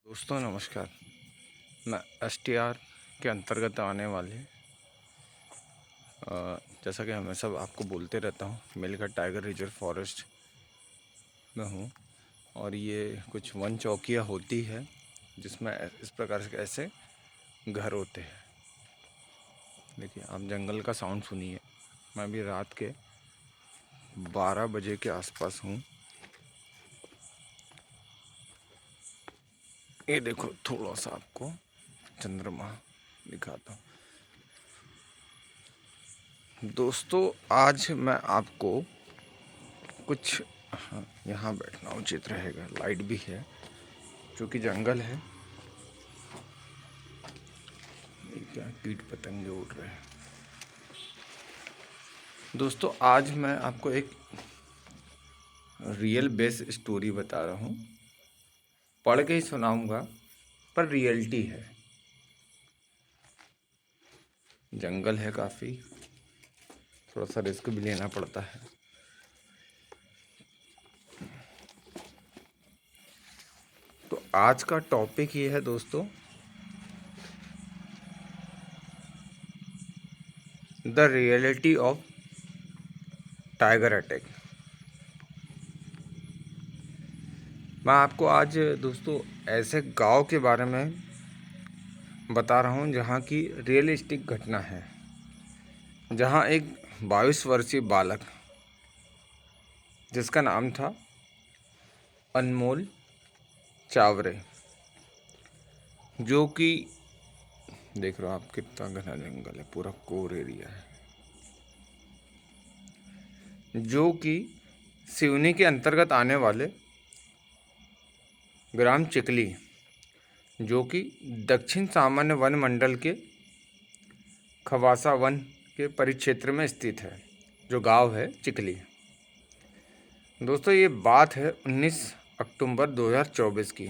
दोस्तों नमस्कार। मैं एसटीआर के अंतर्गत आने वाले जैसा कि मैं सब आपको बोलते रहता हूँ, मेलघाट टाइगर रिजर्व फॉरेस्ट में हूँ। और ये कुछ वन चौकियाँ होती है जिसमें इस प्रकार से ऐसे घर होते हैं। देखिए, आप जंगल का साउंड सुनिए। मैं अभी रात के 12 बजे के आसपास हूँ। ये देखो, थोड़ा सा आपको चंद्रमा दिखाता हूँ। दोस्तों, आज मैं आपको कुछ यहाँ बैठना उचित रहेगा, लाइट भी है क्योंकि जंगल है। ये क्या कीट पतंगे उड़ रहे हैं। दोस्तों, आज मैं आपको एक रियल बेस स्टोरी बता रहा हूँ। पढ़ के ही सुनाऊंगा पर रियलिटी है। जंगल है काफ़ी, थोड़ा सा रिस्क भी लेना पड़ता है। तो आज का टॉपिक ये है दोस्तों, the reality of tiger attack. मैं आपको आज दोस्तों ऐसे गांव के बारे में बता रहा हूँ जहाँ की रियलिस्टिक घटना है, जहाँ एक 22 वर्षीय बालक जिसका नाम था अनमोल चावरे, जो कि देख रहे हो आप कितना घना जंगल है, पूरा कोर एरिया है, जो कि सिवनी के अंतर्गत आने वाले ग्राम चिकली, जो कि दक्षिण सामान्य वन मंडल के खवासा वन के परिक्षेत्र में स्थित है, जो गांव है चिकली। दोस्तों, ये बात है 19 अक्टूबर 2024 की।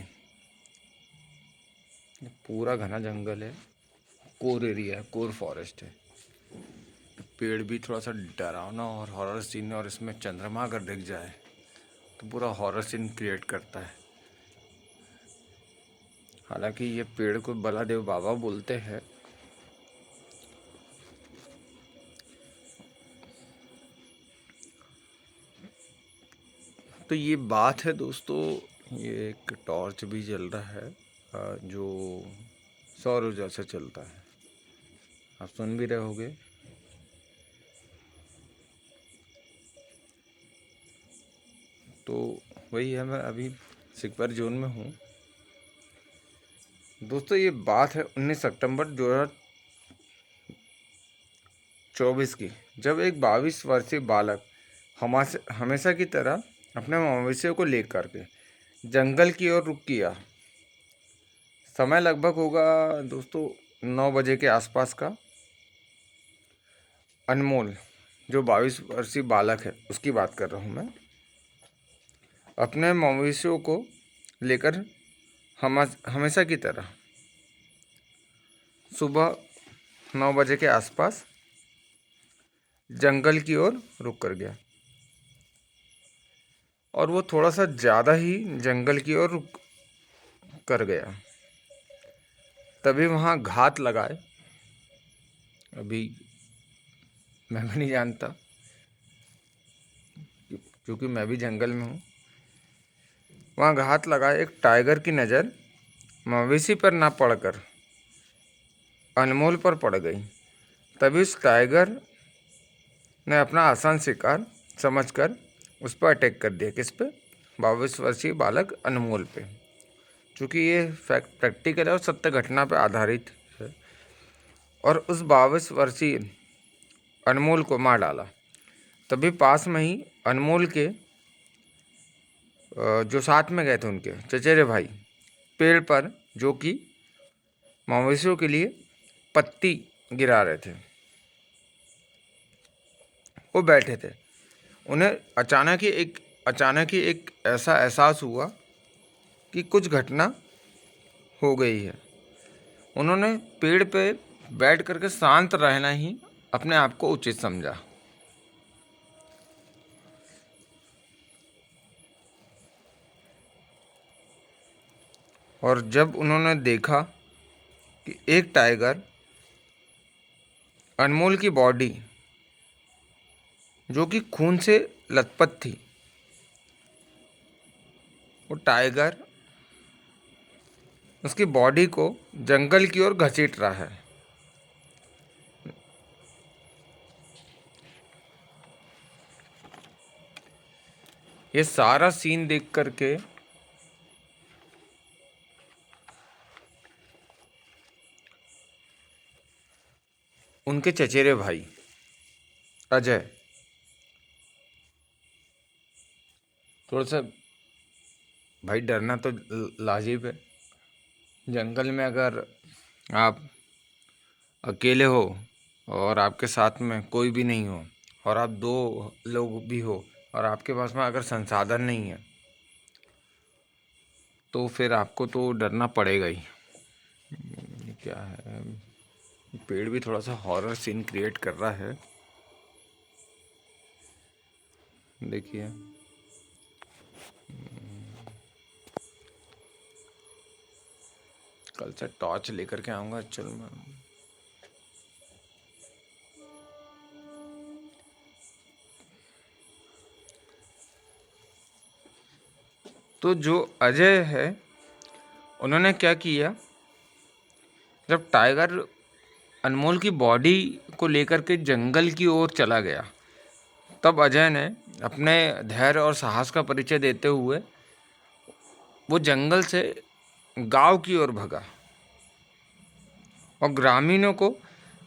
पूरा घना जंगल है, कोर एरिया है, कोर फॉरेस्ट है। पेड़ भी थोड़ा सा डरावना और हॉरर सीन है, और इसमें चंद्रमा अगर दिख जाए तो पूरा हॉरर सीन क्रिएट करता है। हालांकि ये पेड़ को बलादेव बाबा बोलते हैं। तो ये बात है दोस्तों, ये एक टॉर्च भी जल रहा है जो सौर ऊर्जा से चलता है। आप सुन भी रहे होगे। तो वही है, मैं अभी सिकवर जोन में हूँ। दोस्तों, ये बात है 19 सितंबर 2024 की, जब एक 22 वर्षीय बालक हमेशा की तरह अपने मवेशियों को लेकर के जंगल की ओर रुख किया। समय लगभग होगा दोस्तों 9 बजे के आसपास का। अनमोल, जो 22 वर्षीय बालक है, उसकी बात कर रहा हूँ मैं, अपने मवेशियों को लेकर हमेशा की तरह सुबह 9 बजे के आसपास जंगल की ओर रुक कर गया। और वो थोड़ा सा ज़्यादा ही जंगल की ओर रुक कर गया। तभी वहाँ घात लगाए, अभी मैं भी नहीं जानता क्योंकि मैं भी जंगल में हूँ। वहाँ घात लगाए एक टाइगर की नज़र मवेशी पर ना पड़कर अनमोल पर पड़ गई। तभी उस टाइगर ने अपना आसान शिकार समझकर उस पर अटैक कर दिया। किस पे? 22 वर्षीय बालक अनमोल पे। चूँकि ये फैक्ट प्रैक्टिकल है और सत्य घटना पर आधारित है। और उस 22 वर्षीय अनमोल को मार डाला। तभी पास में ही अनमोल के जो साथ में गए थे उनके चचेरे भाई पेड़ पर, जो कि मवेशियों के लिए पत्ती गिरा रहे थे, वो बैठे थे। उन्हें अचानक ही एक ऐसा एहसास हुआ कि कुछ घटना हो गई है। उन्होंने पेड़ पे बैठ करके शांत रहना ही अपने आप को उचित समझा। और जब उन्होंने देखा कि एक टाइगर अनमोल की बॉडी जो कि खून से लथपथ थी, वो टाइगर उसकी बॉडी को जंगल की ओर घसीट रहा है। ये सारा सीन देख करके उनके चचेरे भाई अजय थोड़ा सा, भाई डरना तो लाजिब है। जंगल में अगर आप अकेले हो और आपके साथ में कोई भी नहीं हो और आप दो लोग भी हो और आपके पास में अगर संसाधन नहीं है तो फिर आपको तो डरना पड़ेगा ही। ये क्या है, पेड़ भी थोड़ा सा हॉरर सीन क्रिएट कर रहा है, देखिए। कल से टॉर्च लेकर के आऊँगा। चल मैं तो जो अजय है उन्होंने क्या किया, जब टाइगर अनमोल की बॉडी को लेकर के जंगल की ओर चला गया, तब अजय ने अपने धैर्य और साहस का परिचय देते हुए वो जंगल से गांव की ओर भगा और ग्रामीणों को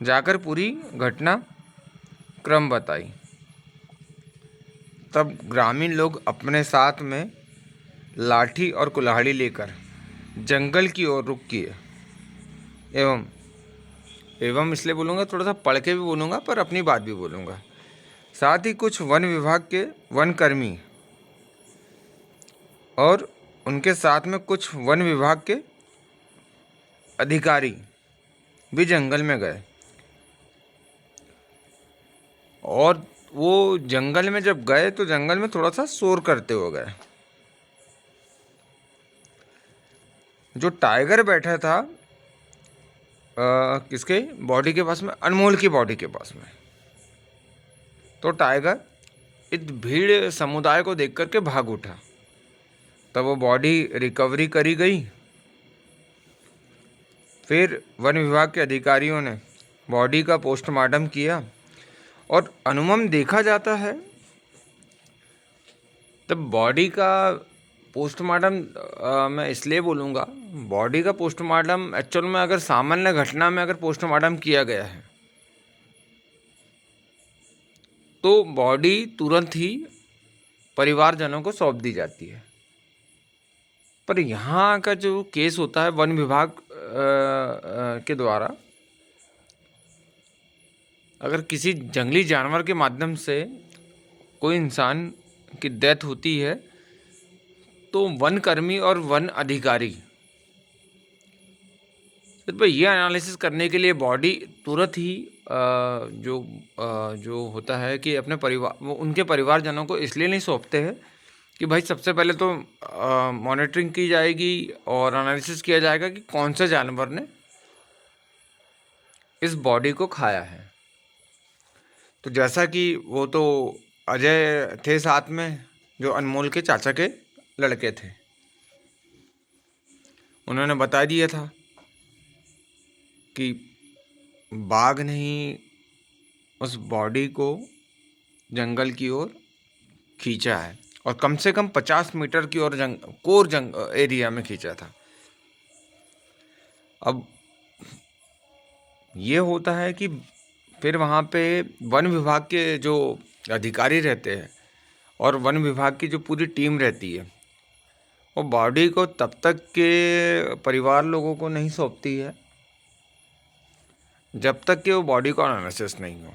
जाकर पूरी घटना क्रम बताई। तब ग्रामीण लोग अपने साथ में लाठी और कुल्हाड़ी लेकर जंगल की ओर रुख किए। एवं एवं इसलिए बोलूँगा, थोड़ा सा पढ़ के भी बोलूँगा पर अपनी बात भी बोलूँगा। साथ ही कुछ वन विभाग के वन कर्मी और उनके साथ में कुछ वन विभाग के अधिकारी भी जंगल में गए। और वो जंगल में जब गए तो जंगल में थोड़ा सा शोर करते हुए गए। जो टाइगर बैठा था किसके बॉडी के पास में, अनमोल की बॉडी के पास में, तो टाइगर इस भीड़ समुदाय को देख करके भाग उठा। तब वो बॉडी रिकवरी करी गई। फिर वन विभाग के अधिकारियों ने बॉडी का पोस्टमार्टम किया और अनुमान देखा जाता है, तब बॉडी का पोस्टमार्टम मैं इसलिए बोलूँगा, बॉडी का पोस्टमार्टम एक्चुअल में अगर सामान्य घटना में अगर पोस्टमार्टम किया गया है तो बॉडी तुरंत ही परिवारजनों को सौंप दी जाती है। पर यहाँ का जो केस होता है वन विभाग के द्वारा, अगर किसी जंगली जानवर के माध्यम से कोई इंसान की डेथ होती है तो वन कर्मी और वन अधिकारी तो ये एनालिसिस करने के लिए बॉडी तुरंत ही जो होता है कि अपने परिवार, वो उनके परिवारजनों को इसलिए नहीं सौंपते हैं कि भाई सबसे पहले तो मॉनिटरिंग की जाएगी और एनालिसिस किया जाएगा कि कौन से जानवर ने इस बॉडी को खाया है। तो जैसा कि वो तो अजय थे साथ में, जो अनमोल के चाचा के लड़के थे, उन्होंने बता दिया था कि बाघ ने ही उस बॉडी को जंगल की ओर खींचा है और कम से कम 50 मीटर की ओर कोर एरिया में खींचा था। अब ये होता है कि फिर वहाँ पे वन विभाग के जो अधिकारी रहते हैं और वन विभाग की जो पूरी टीम रहती है, वो बॉडी को तब तक के परिवार लोगों को नहीं सौंपती है जब तक कि वो बॉडी को एनालिसिस नहीं हो।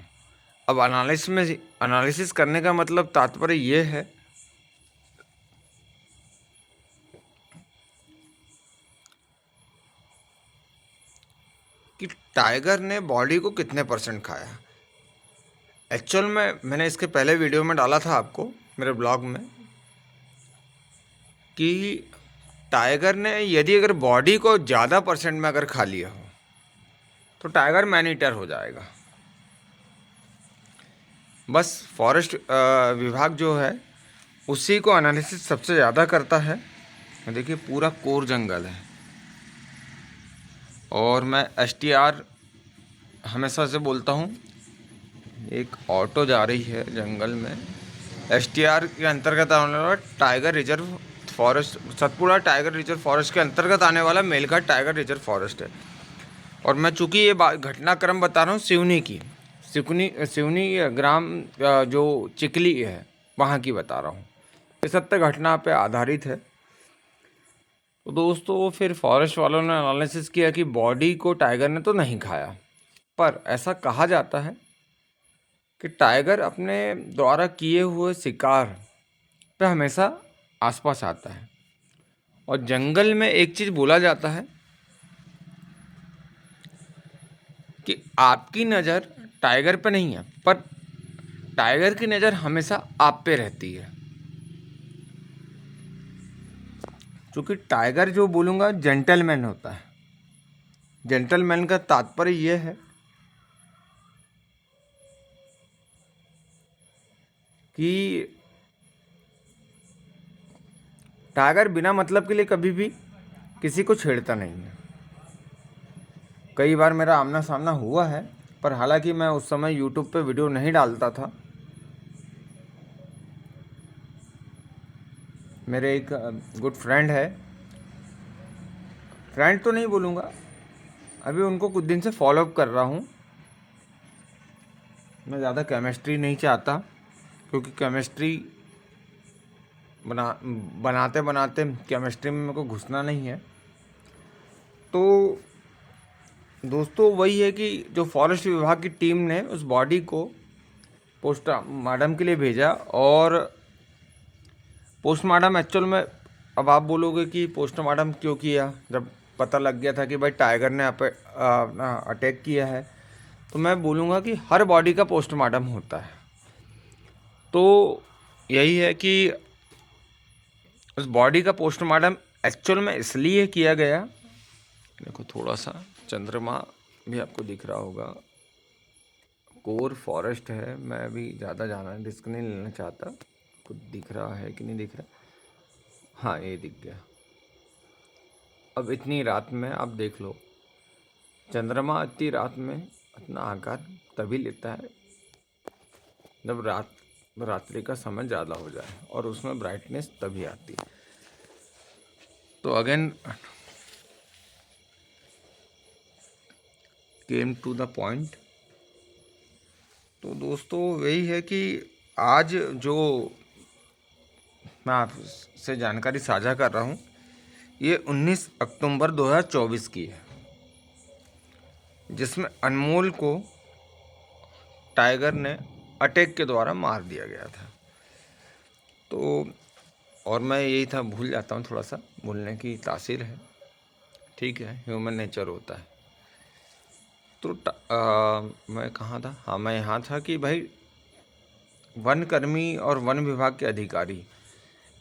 अब एनालिसिस करने का मतलब तात्पर्य ये है कि टाइगर ने बॉडी को कितने % खाया। एक्चुअल में मैंने इसके पहले वीडियो में डाला था आपको मेरे ब्लॉग में कि टाइगर ने यदि अगर बॉडी को ज़्यादा परसेंट में अगर खा लिया हो तो टाइगर मैन ईटर हो जाएगा। बस फॉरेस्ट विभाग जो है उसी को एनालिसिस सबसे ज़्यादा करता है। देखिए पूरा कोर जंगल है और मैं एसटीआर हमेशा से बोलता हूँ। एक ऑटो जा रही है जंगल में, एसटीआर के अंतर्गत आने वाला tiger reserve forest, Satpura tiger reserve forest के अंतर्गत आने वाला मेलघाट टाइगर रिजर्व फॉरेस्ट है। और मैं चूँकि ये घटनाक्रम बता रहा हूँ सिवनी ग्राम जो चिकली है वहाँ की बता रहा हूँ, ये सत्य घटना पे आधारित है। तो दोस्तों फिर फॉरेस्ट वालों ने एनालिसिस किया कि बॉडी को टाइगर ने तो नहीं खाया, पर ऐसा कहा जाता है कि टाइगर अपने द्वारा किए हुए शिकार पे हमेशा आसपास आता है। और जंगल में एक चीज़ बोला जाता है कि आपकी नज़र टाइगर पे नहीं है, पर टाइगर की नज़र हमेशा आप पे रहती है। क्योंकि टाइगर जो बोलूँगा जेंटलमैन होता है। जेंटलमैन का तात्पर्य यह है कि टाइगर बिना मतलब के लिए कभी भी किसी को छेड़ता नहीं है। कई बार मेरा आमना सामना हुआ है, पर हालांकि मैं उस समय यूट्यूब पे वीडियो नहीं डालता था। मेरे एक गुड फ्रेंड है, फ्रेंड तो नहीं बोलूँगा, अभी उनको कुछ दिन से फॉलोअप कर रहा हूँ। मैं ज़्यादा केमिस्ट्री नहीं चाहता, क्योंकि केमिस्ट्री बनाते बनाते केमिस्ट्री में मेरे को घुसना नहीं है। तो दोस्तों वही है कि जो फॉरेस्ट विभाग की टीम ने उस बॉडी को पोस्टमार्टम के लिए भेजा। और पोस्टमार्टम एक्चुअल में, अब आप बोलोगे कि पोस्टमार्टम क्यों किया जब पता लग गया था कि भाई टाइगर ने अटैक किया है, तो मैं बोलूँगा कि हर बॉडी का पोस्टमार्टम होता है। तो यही है कि उस बॉडी का पोस्टमार्टम एक्चुअल में इसलिए किया गया, देखो थोड़ा सा चंद्रमा भी आपको दिख रहा होगा, कोर फॉरेस्ट है। मैं अभी ज़्यादा रिस्क नहीं लेना चाहता। कुछ दिख रहा है कि नहीं दिख रहा? हाँ, ये दिख गया। अब इतनी रात में आप देख लो, चंद्रमा इतनी रात में अपना आकार तभी लेता है जब रात्रि का समय ज़्यादा हो जाए, और उसमें ब्राइटनेस तभी आती है। तो again came to the point. तो दोस्तों वही है कि आज जो मैं आपसे जानकारी साझा कर रहा हूँ, ये 19 अक्टूबर 2024 की है, जिसमें अनमोल को टाइगर ने अटैक के द्वारा मार दिया गया था। तो और मैं यही था, भूल जाता हूँ, थोड़ा सा भूलने की तासीर है, ठीक है, ह्यूमन नेचर होता है। तो मैं कहाँ था? हाँ, मैं यहाँ था कि भाई वन कर्मी और वन विभाग के अधिकारी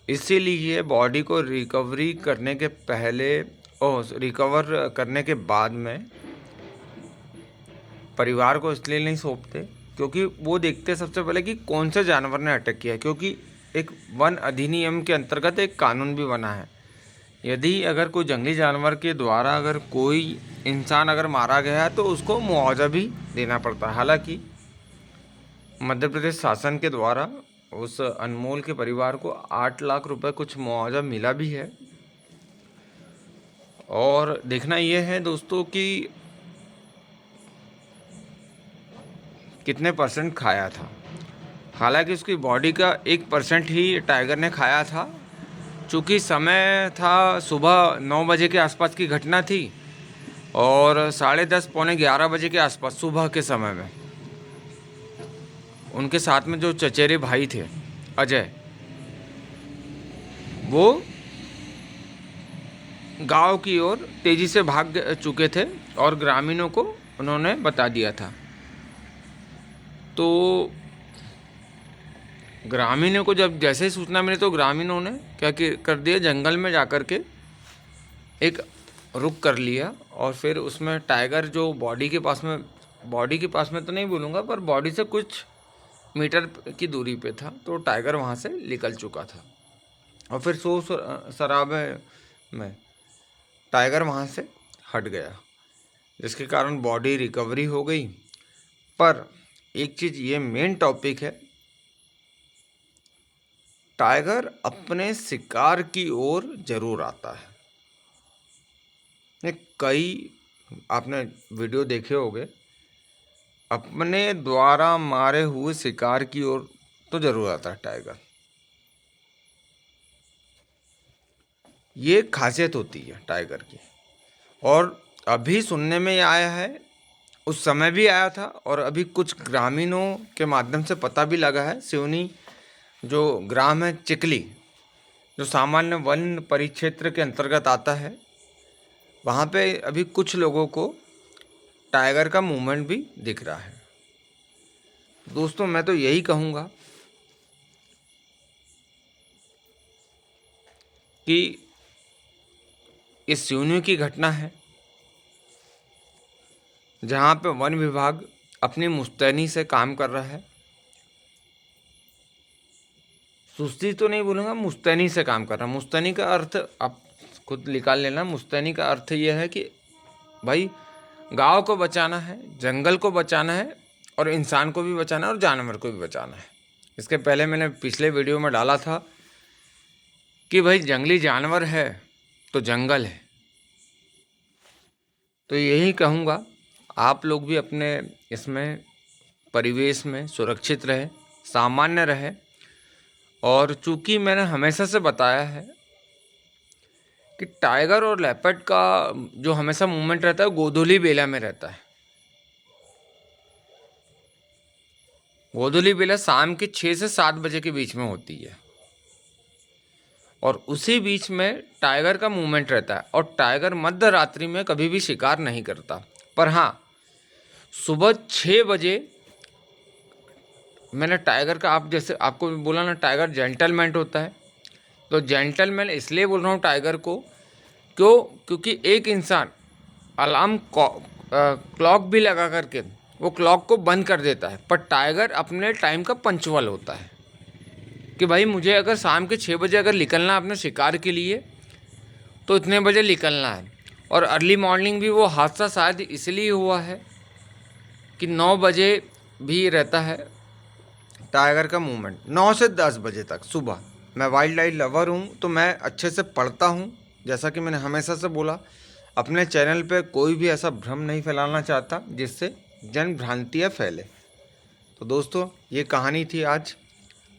इसीलिए बॉडी को रिकवरी करने के पहले और रिकवर करने के बाद में परिवार को इसलिए नहीं सौंपते क्योंकि वो देखते सबसे पहले कि कौन से जानवर ने अटैक किया। क्योंकि एक वन अधिनियम के अंतर्गत एक कानून भी बना है, यदि अगर कोई जंगली जानवर के द्वारा अगर कोई इंसान अगर मारा गया है तो उसको मुआवजा भी देना पड़ता है। हालांकि मध्य प्रदेश शासन के द्वारा उस अनमोल के परिवार को 8 लाख रुपए कुछ मुआवजा मिला भी है। और देखना ये है दोस्तों कि कितने परसेंट खाया था। हालांकि उसकी बॉडी का 1% ही टाइगर ने खाया था। चूँकि समय था सुबह 9 बजे के आसपास की घटना थी और 10:30 पौने 11 बजे के आसपास सुबह के समय में उनके साथ में जो चचेरे भाई थे अजय, वो गांव की ओर तेज़ी से भाग चुके थे और ग्रामीणों को उन्होंने बता दिया था। तो ग्रामीणों को जब जैसे ही सूचना मिली तो ग्रामीणों ने क्या कर दिया, जंगल में जाकर के एक रुक कर लिया और फिर उसमें टाइगर जो बॉडी के पास में तो नहीं बोलूँगा, पर बॉडी से कुछ मीटर की दूरी पे था, तो टाइगर वहाँ से निकल चुका था। और फिर शराबे में टाइगर वहाँ से हट गया, जिसके कारण बॉडी रिकवरी हो गई। पर एक चीज़ ये मेन टॉपिक है, टाइगर अपने शिकार की ओर जरूर आता है। कई आपने वीडियो देखे होंगे, अपने द्वारा मारे हुए शिकार की ओर तो जरूर आता है टाइगर। ये खासियत होती है टाइगर की। और अभी सुनने में आया है, उस समय भी आया था और अभी कुछ ग्रामीणों के माध्यम से पता भी लगा है। सिवनी जो ग्राम है चिकली, जो सामान्य वन परिक्षेत्र के अंतर्गत आता है, वहाँ पे अभी कुछ लोगों को टाइगर का मूवमेंट भी दिख रहा है। दोस्तों मैं तो यही कहूँगा कि इस सिवनी की घटना है, जहाँ पे वन विभाग अपनी मुस्तैदी से काम कर रहा है। सुस्ती तो नहीं बोलूँगा, मुस्तैदी से काम कर रहा है। मुस्तैदी का अर्थ आप खुद निकाल लेना। मुस्तैदी का अर्थ यह है कि भाई गांव को बचाना है, जंगल को बचाना है, और इंसान को भी बचाना है और जानवर को भी बचाना है। इसके पहले मैंने पिछले वीडियो में डाला था कि भाई जंगली जानवर है तो जंगल है। तो यही कहूँगा, आप लोग भी अपने इसमें परिवेश में सुरक्षित रहे, सामान्य रहे। और चूँकि मैंने हमेशा से बताया है कि टाइगर और लेपर्ड का जो हमेशा मूवमेंट रहता है गोधूली बेला में रहता है। गोधूली बेला शाम के 6 से 7 बजे के बीच में होती है, और उसी बीच में टाइगर का मूवमेंट रहता है। और टाइगर मध्य रात्रि में कभी भी शिकार नहीं करता। पर हाँ, सुबह 6 बजे मैंने टाइगर का, आप जैसे आपको बोला ना, टाइगर जेंटलमैन होता है, तो जेंटलमैन इसलिए बोल रहा हूँ टाइगर को, क्योंकि एक इंसान अलार्म क्लॉक भी लगा करके वो क्लॉक को बंद कर देता है, पर टाइगर अपने टाइम का पंचुअल होता है कि भाई मुझे अगर शाम के 6 बजे अगर निकलना है अपने शिकार के लिए तो इतने बजे निकलना है। और अर्ली मॉर्निंग भी वो हादसा शायद इसलिए हुआ है कि 9 बजे भी रहता है टाइगर का मूवमेंट, 9 से 10 बजे तक सुबह। मैं वाइल्ड लाइफ लवर हूँ तो मैं अच्छे से पढ़ता हूँ। जैसा कि मैंने हमेशा से बोला, अपने चैनल पे कोई भी ऐसा भ्रम नहीं फैलाना चाहता जिससे जन भ्रांतियाँ फैले। तो दोस्तों ये कहानी थी आज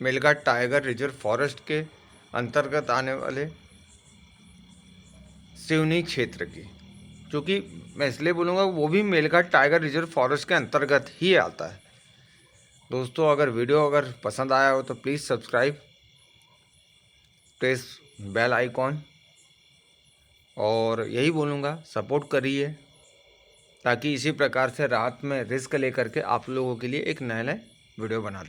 मेलघाट टाइगर रिजर्व फॉरेस्ट के अंतर्गत आने वाले सिवनी क्षेत्र की। क्योंकि मैं इसलिए बोलूँगा वो भी मेलघाट टाइगर रिजर्व फॉरेस्ट के अंतर्गत ही आता है। दोस्तों अगर वीडियो पसंद आया हो तो please subscribe, press bell icon, और यही बोलूँगा सपोर्ट करिए, ताकि इसी प्रकार से रात में रिस्क लेकर के आप लोगों के लिए एक नए नए वीडियो बनाते